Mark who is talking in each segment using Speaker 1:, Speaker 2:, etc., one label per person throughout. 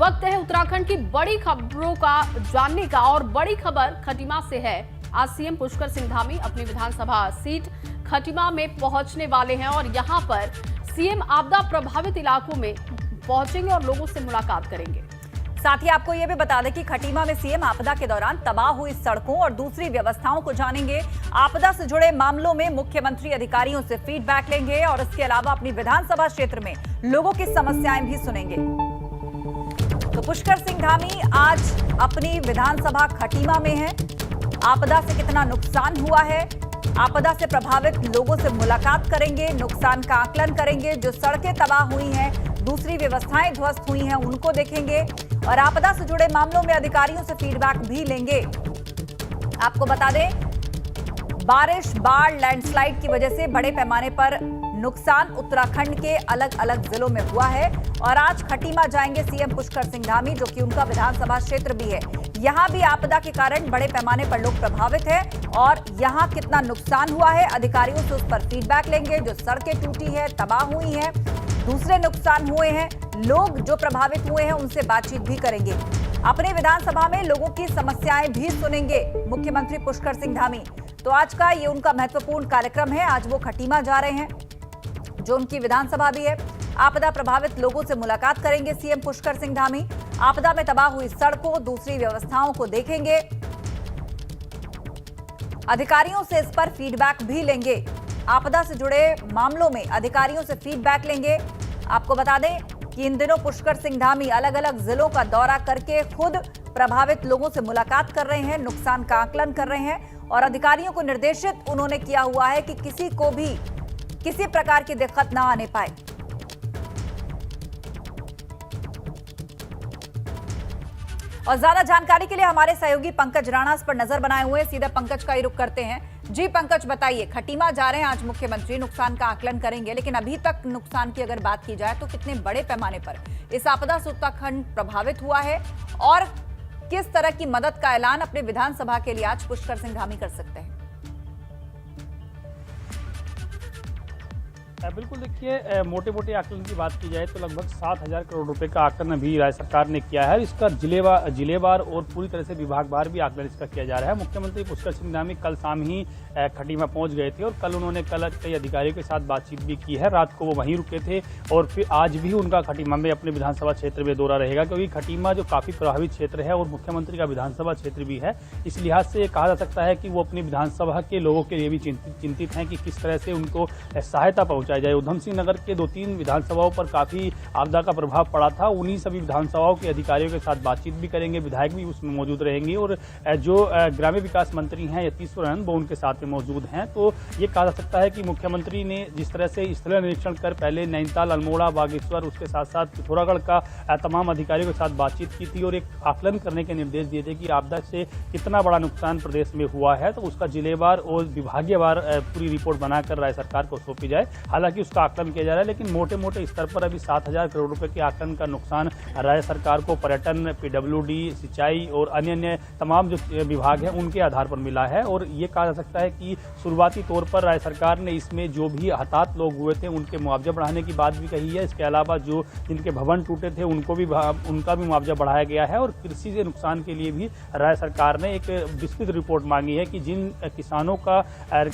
Speaker 1: वक्त है उत्तराखंड की बड़ी खबरों का जानने का और बड़ी खबर खटीमा से है। आज सीएम पुष्कर सिंह धामी अपनी विधानसभा सीट खटीमा में पहुंचने वाले हैं और यहां पर सीएम आपदा प्रभावित इलाकों में पहुंचेंगे और लोगों से मुलाकात करेंगे।
Speaker 2: साथ ही आपको यह भी बता दें कि खटीमा में सीएम आपदा के दौरान तबाह हुई सड़कों और दूसरी व्यवस्थाओं को जानेंगे। आपदा से जुड़े मामलों में मुख्यमंत्री अधिकारियों से फीडबैक लेंगे और इसके अलावा अपनी विधानसभा क्षेत्र में लोगों की समस्याएं भी सुनेंगे। तो पुष्कर सिंह धामी आज अपनी विधानसभा खटीमा में है। आपदा से कितना नुकसान हुआ है, आपदा से प्रभावित लोगों से मुलाकात करेंगे, नुकसान का आकलन करेंगे, जो सड़कें तबाह हुई हैं, दूसरी व्यवस्थाएं ध्वस्त हुई हैं, उनको देखेंगे और आपदा से जुड़े मामलों में अधिकारियों से फीडबैक भी लेंगे। आपको बता दें, बारिश, बाढ़, लैंडस्लाइड की वजह से बड़े पैमाने पर नुकसान उत्तराखंड के अलग अलग जिलों में हुआ है और आज खटीमा जाएंगे सीएम पुष्कर सिंह धामी, जो कि उनका विधानसभा क्षेत्र भी है। यहां भी आपदा के कारण बड़े पैमाने पर लोग प्रभावित हैं और यहां कितना नुकसान हुआ है, अधिकारियों से उस पर फीडबैक लेंगे। जो सड़कें टूटी है, तबाह हुई हैं, दूसरे नुकसान हुए हैं, लोग जो प्रभावित हुए हैं उनसे बातचीत भी करेंगे। अपने विधानसभा में लोगों की समस्याएं भी सुनेंगे मुख्यमंत्री पुष्कर सिंह धामी। तो आज का ये उनका महत्वपूर्ण कार्यक्रम है। आज वो खटीमा जा रहे हैं, जो उनकी विधानसभा भी है। आपदा प्रभावित लोगों से मुलाकात करेंगे सीएम पुष्कर सिंह धामी। आपदा में तबाह हुई सड़कों, दूसरी व्यवस्थाओं को देखेंगे, अधिकारियों से इस पर फीडबैक भी लेंगे। आपदा से जुड़े मामलों में अधिकारियों से फीडबैक लेंगे। आपको बता दें कि इन दिनों पुष्कर सिंह धामी अलग अलग जिलों का दौरा करके खुद प्रभावित लोगों से मुलाकात कर रहे हैं, नुकसान का आकलन कर रहे हैं और अधिकारियों को निर्देशित उन्होंने किया हुआ है कि किसी को भी किसी प्रकार की दिक्कत ना आने पाए। और ज्यादा जानकारी के लिए हमारे सहयोगी पंकज राणा इस पर नजर बनाए हुए हैं। सीधा पंकज का ही रुख करते हैं। जी पंकज, बताइए, खटीमा जा रहे हैं आज मुख्यमंत्री, नुकसान का आकलन करेंगे, लेकिन अभी तक नुकसान की अगर बात की जाए तो कितने बड़े पैमाने पर इस आपदा से उत्तराखंड प्रभावित हुआ है और किस तरह की मदद का ऐलान अपने विधानसभा के लिए आज पुष्कर सिंह धामी कर सकते हैं?
Speaker 3: बिल्कुल, देखिए, मोटे मोटे आकलन की बात की जाए तो लगभग 7,000 करोड़ रुपए का आकलन अभी राज्य सरकार ने किया है। इसका जिलेवार और पूरी तरह से विभागवार भी आकलन इसका किया जा रहा है। मुख्यमंत्री पुष्कर सिंह धामी कल शाम ही खटीमा पहुंच गए थे और कल उन्होंने कई अधिकारियों के साथ बातचीत भी की है। रात को वो वहीं रुके थे और फिर आज भी उनका खटीमा में अपने विधानसभा क्षेत्र में दौरा रहेगा, क्योंकि खटीमा जो काफ़ी प्रभावित क्षेत्र है और मुख्यमंत्री का विधानसभा क्षेत्र भी है। इस लिहाज से कहा जा सकता है कि वो अपनी विधानसभा के लोगों के लिए भी चिंतित हैं कि किस तरह से उनको सहायता पहुँचाई जाए। उधम सिंह नगर के 2-3 विधानसभाओं पर काफी आपदा का प्रभाव पड़ा था। उन्हीं सभी विधानसभाओं के अधिकारियों के साथ बातचीत भी करेंगे, विधायक भी उसमें मौजूद रहेंगे और जो ग्रामीण विकास मंत्री हैं यतीश्वर आनंद, वो उनके साथ में मौजूद हैं। तो ये कहा जा सकता है कि मुख्यमंत्री ने जिस तरह से स्थलीय निरीक्षण कर पहले नैनीताल, अल्मोड़ा, बागेश्वर, उसके साथ साथ पिथौरागढ़ का तमाम अधिकारियों के साथ बातचीत की थी और एक आकलन करने के निर्देश दिए थे कि आपदा से कितना बड़ा नुकसान प्रदेश में हुआ है, तो उसका जिलेवार और विभागीयवार पूरी रिपोर्ट बनाकर राज्य सरकार को सौंपी जाए। हालांकि उसका आकलन किया जा रहा है, लेकिन मोटे मोटे स्तर पर अभी 7,000 करोड़ रुपए के आकलन का नुकसान राज्य सरकार को पर्यटन, पीडब्ल्यूडी, सिंचाई और अन्य तमाम जो विभाग हैं उनके आधार पर मिला है। और ये कहा जा सकता है कि शुरुआती तौर पर राज्य सरकार ने इसमें जो भी हताहत लोग हुए थे उनके मुआवजा बढ़ाने की बात भी कही है। इसके अलावा जो जिनके भवन टूटे थे उनका भी मुआवजा बढ़ाया गया है और कृषि के नुकसान के लिए भी राज्य सरकार ने एक विस्तृत रिपोर्ट मांगी है कि जिन किसानों का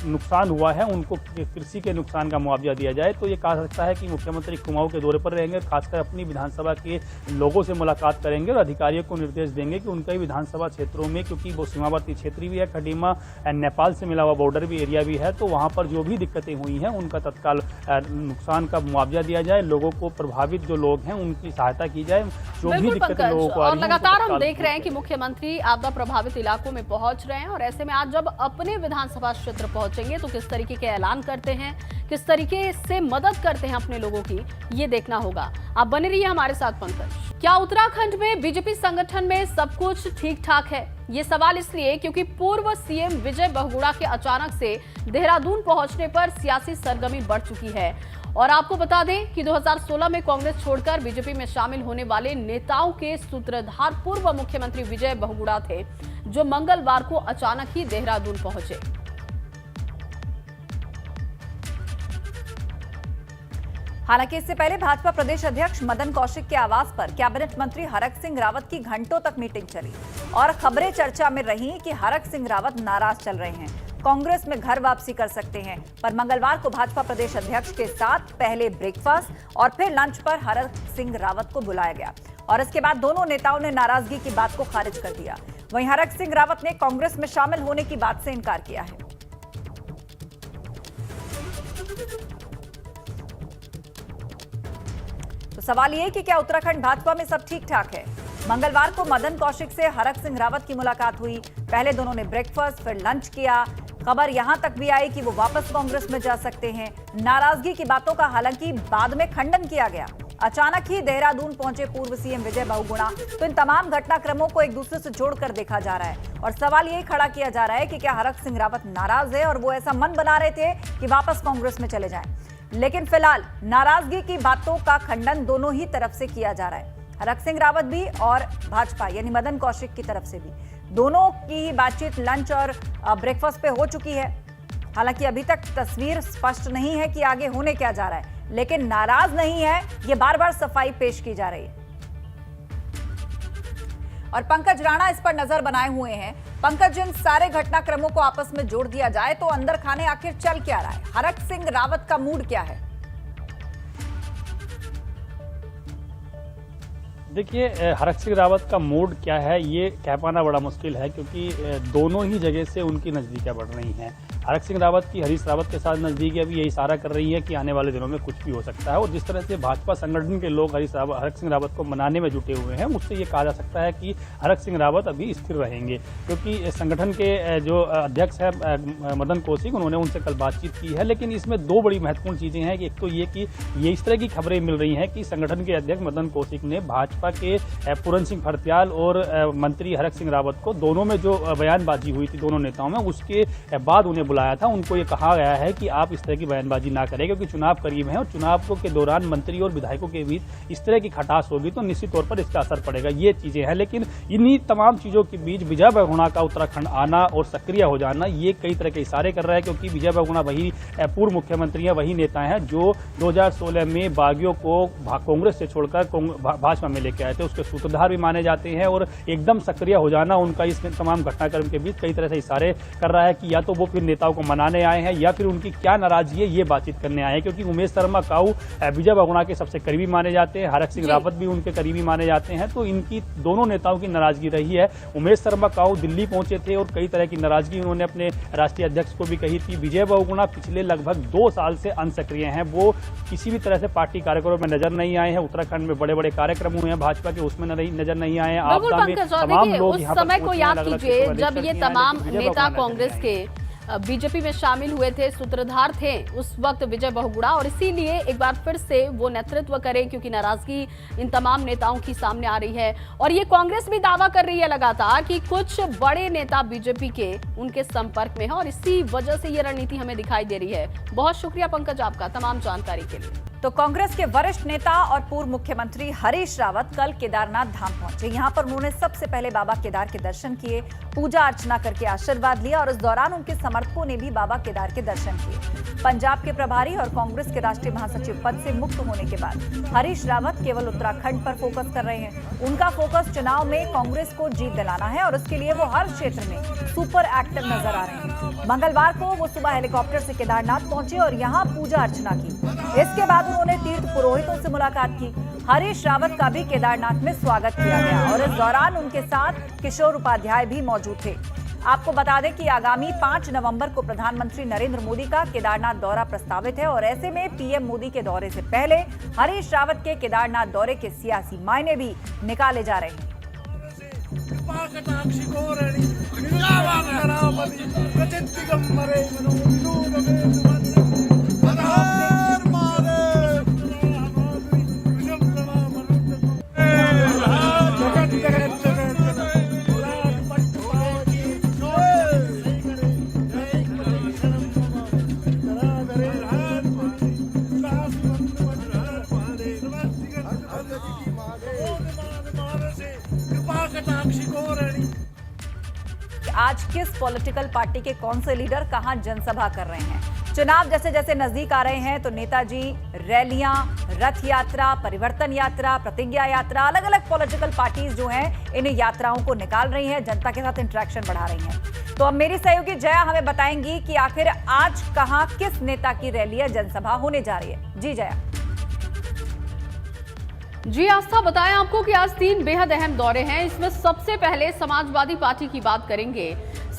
Speaker 3: नुकसान हुआ है उनको कृषि के नुकसान का मुआवजा दिया जाए। तो ये कहा जा सकता है कि मुख्यमंत्री कुमाऊं के दौरे पर रहेंगे, खासकर अपनी विधानसभा के लोगों से मुलाकात करेंगे और अधिकारियों को निर्देश देंगे कि उनके विधानसभा क्षेत्रों में, क्योंकि वो सीमावर्ती क्षेत्र भी है, खटीमा नेपाल से मिला हुआ बॉर्डर भी एरिया भी है, तो वहां पर जो भी दिक्कतें हुई हैं उनका तत्काल नुकसान का मुआवजा दिया जाए, लोगों को प्रभावित जो लोग हैं उनकी सहायता की जाए, जो भी दिक्कतें लोगों को आ रही हैं।
Speaker 1: लगातार हम देख रहे हैं कि मुख्यमंत्री आपदा प्रभावित इलाकों में पहुंच रहे हैं और ऐसे में आज जब अपने विधानसभा क्षेत्र पहुंचेंगे तो किस तरीके के ऐलान करते हैं, किस तरीके से मदद करते हैं अपने लोगों की, ये देखना होगा। आप बने रहिए हमारे साथ पंकज। क्या उत्तराखंड में बीजेपी संगठन में सब कुछ ठीक ठाक है? ये सवाल इसलिए क्योंकि पूर्व सीएम विजय बहुगुणा के अचानक से देहरादून पहुंचने पर सियासी सरगर्मी बढ़ चुकी है। और आपको बता दें कि 2016 में कांग्रेस छोड़कर बीजेपी में शामिल होने वाले नेताओं के सूत्रधार पूर्व मुख्यमंत्री विजय बहुगुणा थे, जो मंगलवार को अचानक ही देहरादून पहुंचे।
Speaker 2: हालांकि इससे पहले भाजपा प्रदेश अध्यक्ष मदन कौशिक के आवास पर कैबिनेट मंत्री हरक सिंह रावत की घंटों तक मीटिंग चली और खबरें चर्चा में रही कि हरक सिंह रावत नाराज चल रहे हैं, कांग्रेस में घर वापसी कर सकते हैं। पर मंगलवार को भाजपा प्रदेश अध्यक्ष के साथ पहले ब्रेकफास्ट और फिर लंच पर हरक सिंह रावत को बुलाया गया और इसके बाद दोनों नेताओं ने नाराजगी की बात को खारिज कर दिया। वहीं हरक सिंह रावत ने कांग्रेस में शामिल होने की बात से इनकार किया है। तो सवाल ये कि क्या उत्तराखंड भाजपा में सब ठीक ठाक है? मंगलवार को मदन कौशिक से हरक सिंह रावत की मुलाकात हुई। पहले दोनों ने ब्रेकफास्ट फिर लंच किया। खबर यहां तक भी आई कि वो वापस कांग्रेस में जा सकते हैं। नाराजगी की बातों का हालांकि बाद में खंडन किया गया। अचानक ही देहरादून पहुंचे पूर्व सीएम विजय बहुगुणा। तो इन तमाम घटनाक्रमों को एक दूसरे से जोड़कर देखा जा रहा है और सवाल यही खड़ा किया जा रहा है कि क्या हरक सिंह रावत नाराज है और वो ऐसा मन बना रहे थे कि वापस कांग्रेस में चले जाएं। लेकिन फिलहाल नाराजगी की बातों का खंडन दोनों ही तरफ से किया जा रहा है, हरक सिंह रावत भी और भाजपा यानी मदन कौशिक की तरफ से भी। दोनों की बातचीत लंच और ब्रेकफास्ट पे हो चुकी है। हालांकि अभी तक तस्वीर स्पष्ट नहीं है कि आगे होने क्या जा रहा है, लेकिन नाराज नहीं है, ये बार बार सफाई पेश की जा रही है। और पंकज राणा इस पर नजर बनाए हुए हैं। पंकज, इन सारे घटनाक्रमों को आपस में जोड़ दिया जाए तो अंदर खाने आखिर चल क्या रहा है? हरक सिंह रावत का मूड क्या है?
Speaker 3: देखिए, हरक सिंह रावत का मूड क्या है ये कह पाना बड़ा मुश्किल है, क्योंकि दोनों ही जगह से उनकी नज़दीकियाँ बढ़ रही हैं। हरक सिंह रावत की हरीश रावत के साथ नज़दीकी अभी यही इशारा कर रही है कि आने वाले दिनों में कुछ भी हो सकता है। और जिस तरह से भाजपा संगठन के लोग हरक सिंह रावत को मनाने में जुटे हुए हैं, उससे ये कहा जा सकता है कि हरक सिंह रावत अभी स्थिर रहेंगे, क्योंकि संगठन के जो अध्यक्ष हैं मदन कौशिक, उन्होंने उनसे कल बातचीत की है। लेकिन इसमें दो बड़ी महत्वपूर्ण चीज़ें हैं कि एक तो ये कि ये इस तरह की खबरें मिल रही हैं कि संगठन के अध्यक्ष मदन कौशिक ने भाजपा के पूरन सिंह फर्त्याल और मंत्री हरक सिंह रावत को, दोनों में जो बयानबाजी हुई थी दोनों नेताओं में, उसके बाद उन्हें बुलाया था। उनको ये कहा गया है कि आप इस तरह की बयानबाजी ना करें, क्योंकि चुनाव करीब है और चुनाव के दौरान मंत्री और विधायकों के बीच इस तरह की खटास होगी तो निश्चित तौर पर इसका असर पड़ेगा। ये चीजें हैं, लेकिन इन्हीं तमाम चीजों के बीच विजय बहुगुणा का उत्तराखंड आना और सक्रिय हो जाना, ये कई तरह के इशारे कर रहा है, क्योंकि विजय बहुगुणा वही पूर्व मुख्यमंत्री हैं, वही नेता हैं जो 2016 में बागियों को कांग्रेस से छोड़कर भाजपा में लेके आए थे। उसके सूत्रधार भी माने जाते हैं और एकदम सक्रिय हो जाना उनका इस तमाम घटनाक्रम के बीच कई तरह से इशारे कर रहा है कि या तो वो फिर नेताओं को मनाने आए हैं या फिर उनकी क्या नाराजगी है ये बातचीत करने आए हैं। क्योंकि उमेश शर्मा काऊ विजय बहुगुणा के सबसे करीबी माने जाते हैं, हरक सिंह रावत भी उनके करीबी माने जाते हैं, तो इनकी दोनों नेताओं की नाराजगी रही है। उमेश शर्मा काऊ दिल्ली पहुंचे थे और कई तरह की नाराजगी उन्होंने अपने राष्ट्रीय अध्यक्ष को भी कही थी। विजय बहुगुणा पिछले लगभग 2 साल से अनसक्रिय हैं, वो किसी भी तरह से पार्टी कार्यक्रमों में नजर नहीं आए हैं। उत्तराखंड में बड़े बड़े कार्यक्रम हुए हैं भाजपा के, उसमें नजर नहीं आए हैं। आपदा में तमाम लोग
Speaker 1: उस समय को याद कीजिए जब ये तमाम नेता कांग्रेस के बीजेपी में शामिल हुए थे, सूत्रधार थे उस वक्त विजय बहुगुणा, और इसीलिए एक बार फिर से वो नेतृत्व करें, क्योंकि नाराजगी इन तमाम नेताओं की सामने आ रही है। और ये कांग्रेस भी दावा कर रही है लगातार कि कुछ बड़े नेता बीजेपी के उनके संपर्क में हैं और इसी वजह से ये रणनीति हमें दिखाई दे रही है। बहुत शुक्रिया पंकज आपका तमाम जानकारी के लिए।
Speaker 2: तो कांग्रेस के वरिष्ठ नेता और पूर्व मुख्यमंत्री हरीश रावत कल केदारनाथ धाम पहुंचे। यहां पर उन्होंने सबसे पहले बाबा केदार के दर्शन किए, पूजा अर्चना करके आशीर्वाद लिया और इस दौरान उनके समर्थकों ने भी बाबा केदार के दर्शन किए। पंजाब के प्रभारी और कांग्रेस के राष्ट्रीय महासचिव पद से मुक्त होने के बाद हरीश रावत केवल उत्तराखंड पर फोकस कर रहे हैं। उनका फोकस चुनाव में कांग्रेस को जीत दिलाना है और उसके लिए वो हर क्षेत्र में सुपर एक्टिव नजर आ रहे हैं। मंगलवार को वो सुबह हेलीकॉप्टर से केदारनाथ पहुंचे और यहाँ पूजा अर्चना की। इसके बाद उन्होंने तीर्थ पुरोहितों से मुलाकात की। हरीश रावत का भी केदारनाथ में स्वागत किया गया और इस दौरान उनके साथ किशोर उपाध्याय भी मौजूद थे। आपको बता दें कि आगामी 5 नवंबर को प्रधानमंत्री नरेंद्र मोदी का केदारनाथ दौरा प्रस्तावित है और ऐसे में पीएम मोदी के दौरे से पहले हरीश रावत के केदारनाथ दौरे के सियासी मायने भी निकाले जा रहे हैं। आज किस पॉलिटिकल पार्टी के कौन से लीडर कहां जनसभा कर रहे हैं, चुनाव जैसे जैसे नजदीक आ रहे हैं तो नेताजी रैलियां, रथ यात्रा, परिवर्तन यात्रा, प्रतिज्ञा यात्रा, अलग अलग पॉलिटिकल पार्टीज जो हैं इन यात्राओं को निकाल रही हैं, जनता के साथ इंटरेक्शन बढ़ा रही हैं। तो अब मेरी सहयोगी जया हमें बताएंगी कि आखिर आज कहां किस नेता की रैली या जनसभा होने जा रही है। जी जया।
Speaker 1: जी आस्था, बताएं आपको कि आज 3 बेहद अहम दौरे हैं। इसमें सबसे पहले समाजवादी पार्टी की बात करेंगे।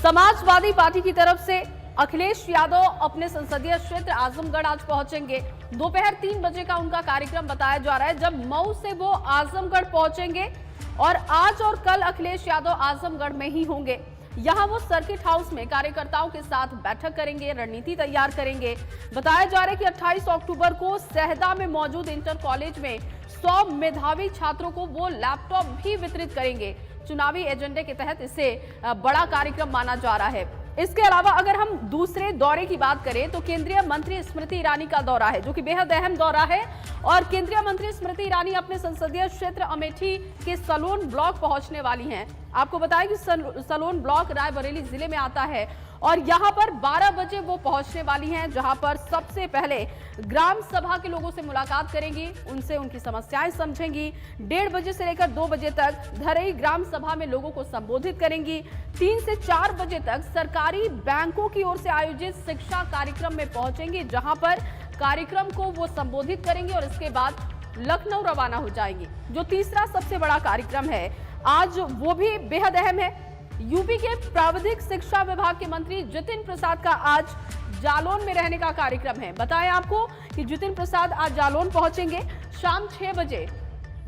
Speaker 1: समाजवादी पार्टी की तरफ से अखिलेश यादव अपने संसदीय क्षेत्र आजमगढ़ आज पहुंचेंगे। दोपहर 3 बजे का उनका कार्यक्रम बताया जा रहा है, जब मऊ से वो आजमगढ़ पहुंचेंगे और आज और कल अखिलेश यादव आजमगढ़ में ही होंगे। यहां वो सर्किट हाउस में कार्यकर्ताओं के साथ बैठक करेंगे, रणनीति तैयार करेंगे। बताया जा रहा है कि 28 अक्टूबर को सहदा में मौजूद इंटर कॉलेज में 100 मेधावी छात्रों को वो लैपटॉप भी वितरित करेंगे। चुनावी एजेंडे के तहत इसे बड़ा कार्यक्रम माना जा रहा है। इसके अलावा अगर हम दूसरे दौरे की बात करें तो केंद्रीय मंत्री स्मृति ईरानी का दौरा है, जो कि बेहद अहम दौरा है। और केंद्रीय मंत्री स्मृति ईरानी अपने संसदीय क्षेत्र अमेठी के सलोन ब्लॉक पहुंचने वाली हैं। आपको बताएं कि सलोन ब्लॉक रायबरेली जिले में आता है और यहां पर 12 बजे वो पहुंचने वाली हैं, जहां पर सबसे पहले ग्राम सभा के लोगों से मुलाकात करेंगी, उनसे उनकी समस्याएं समझेंगी। 1:30 बजे से लेकर 2 बजे तक धरई ग्राम सभा में लोगों को संबोधित करेंगी। 3 से 4 बजे तक सरकारी बैंकों की ओर से आयोजित शिक्षा कार्यक्रम में पहुंचेंगी, जहां पर कार्यक्रम को वो संबोधित करेंगी और इसके बाद लखनऊ रवाना हो जाएंगी। जो तीसरा सबसे बड़ा कार्यक्रम है आज, वो भी बेहद अहम है। यूपी के प्राविधिक शिक्षा विभाग के मंत्री जितिन प्रसाद का आज जालौन में रहने का कार्यक्रम है। बताएं आपको कि जितिन प्रसाद आज जालौन पहुंचेंगे शाम 6 बजे।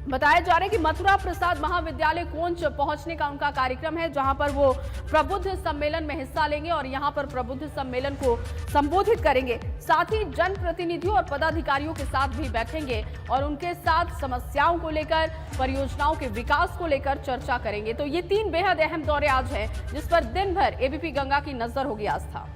Speaker 1: बताया जा रहा है कि मथुरा प्रसाद महाविद्यालय कोंच पहुंचने का उनका कार्यक्रम है, जहां पर वो प्रबुद्ध सम्मेलन में हिस्सा लेंगे और यहां पर प्रबुद्ध सम्मेलन को संबोधित करेंगे। साथ ही जनप्रतिनिधियों और पदाधिकारियों के साथ भी बैठेंगे और उनके साथ समस्याओं को लेकर, परियोजनाओं के विकास को लेकर चर्चा करेंगे। तो ये 3 बेहद अहम दौरे आज हैं, जिस पर दिन भर एबीपी गंगा की नजर होगी। आस्था।